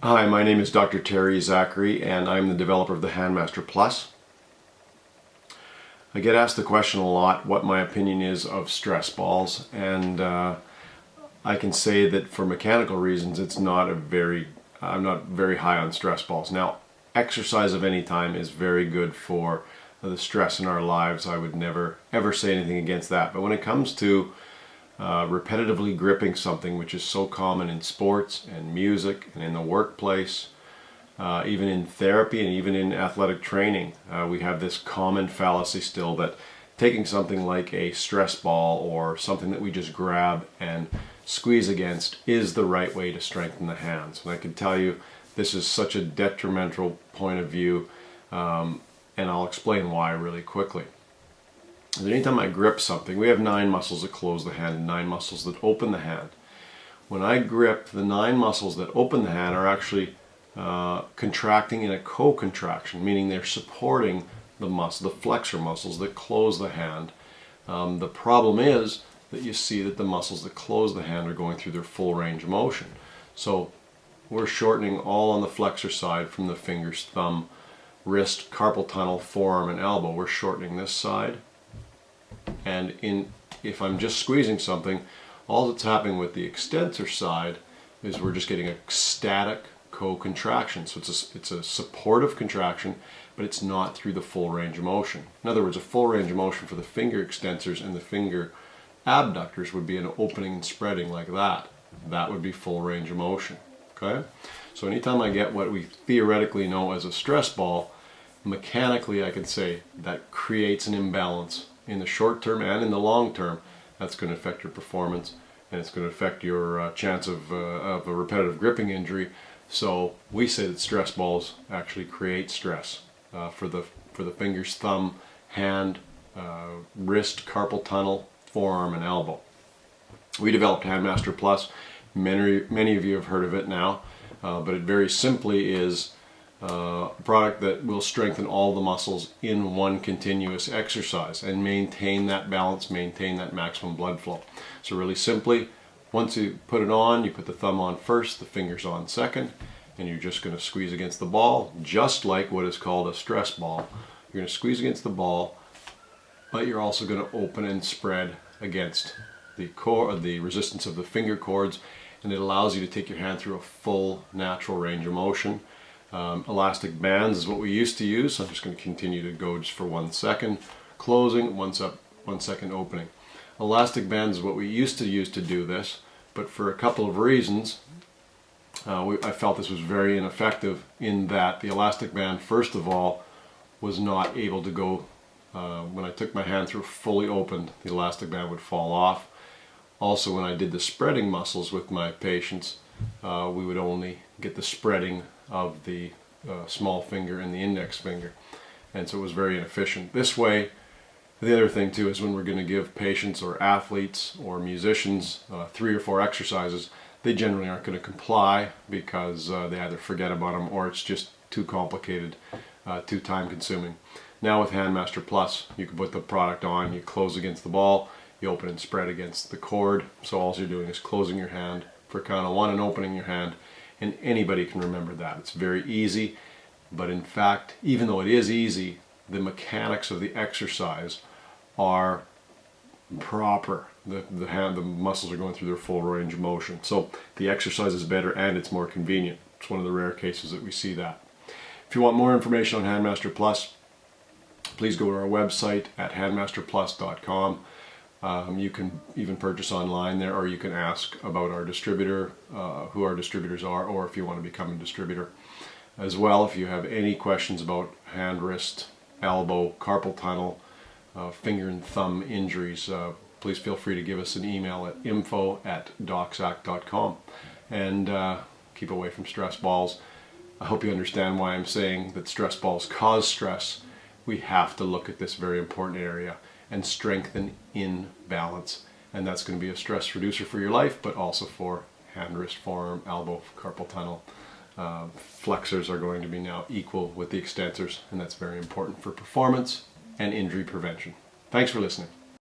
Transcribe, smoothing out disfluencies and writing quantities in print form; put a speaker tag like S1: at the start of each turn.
S1: Hi, my name is Dr. Zachary, and I'm the developer of the Handmaster Plus. I get asked the question a lot what my opinion is of stress balls, and I can say that for mechanical reasons I'm not very high on stress balls. Now, exercise of any time is very good for the stress in our lives. I would never ever say anything against that, but when it comes to repetitively gripping something, which is so common in sports and music and in the workplace, even in therapy and even in athletic training, we have this common fallacy still that taking something like a stress ball or something that we just grab and squeeze against is the right way to strengthen the hands. And I can tell you this is such a detrimental point of view, and I'll explain why really quickly. Anytime I grip something, we have 9 muscles that close the hand and 9 muscles that open the hand. When I grip, the 9 muscles that open the hand are actually contracting in a co-contraction, meaning they're supporting the flexor muscles that close the hand. The problem is that you see that the muscles that close the hand are going through their full range of motion. So we're shortening all on the flexor side from the fingers, thumb, wrist, carpal tunnel, forearm, and elbow. We're shortening this side. And if I'm just squeezing something, all that's happening with the extensor side is we're just getting a static co-contraction. So it's a supportive contraction, but it's not through the full range of motion. In other words, a full range of motion for the finger extensors and the finger abductors would be an opening and spreading like that. That would be full range of motion. Okay? So anytime I get what we theoretically know as a stress ball, mechanically I could say that creates an imbalance in the short term and in the long term. That's going to affect your performance, and it's going to affect your chance of a repetitive gripping injury. So we say that stress balls actually create stress for the fingers, thumb, hand, wrist, carpal tunnel, forearm, and elbow. We developed Handmaster Plus. Many of you have heard of it now, but it very simply is a product that will strengthen all the muscles in one continuous exercise and maintain that balance, maintain that maximum blood flow. So really simply, once you put it on, you put the thumb on first, the fingers on second, and you're just going to squeeze against the ball, just like what is called a stress ball. You're going to squeeze against the ball, but you're also going to open and spread against the resistance of the finger cords, and it allows you to take your hand through a full natural range of motion. Elastic bands is what we used to use, so I'm just going to continue to go just for 1 second closing, 1 second opening. Elastic bands is what we used to use to do this, but for a couple of reasons I felt this was very ineffective, in that the elastic band, first of all, was not able to go when I took my hand through fully opened, the elastic band would fall off. Also, when I did the spreading muscles with my patients, we would only get the spreading of the small finger and the index finger, and so it was very inefficient. This way, the other thing too is when we're going to give patients or athletes or musicians 3 or 4 exercises, they generally aren't going to comply because they either forget about them or it's just too complicated, too time consuming. Now with Handmaster Plus, you can put the product on, you close against the ball, you open and spread against the cord, so all you're doing is closing your hand for count of 1 and opening your hand. And anybody can remember that. It's very easy, but in fact, even though it is easy, the mechanics of the exercise are proper. The muscles are going through their full range of motion. So the exercise is better and it's more convenient. It's one of the rare cases that we see that. If you want more information on Handmaster Plus, please go to our website at handmasterplus.com. You can even purchase online there, or you can ask about our distributor, who our distributors are, or if you want to become a distributor. As well, if you have any questions about hand, wrist, elbow, carpal tunnel, finger and thumb injuries, please feel free to give us an email at info@docsac.com, and keep away from stress balls. I hope you understand why I'm saying that stress balls cause stress. We have to look at this very important area and strengthen in balance, and that's going to be a stress reducer for your life, but also for hand, wrist, forearm, elbow, carpal tunnel. Flexors are going to be now equal with the extensors, and that's very important for performance and injury prevention. Thanks for listening.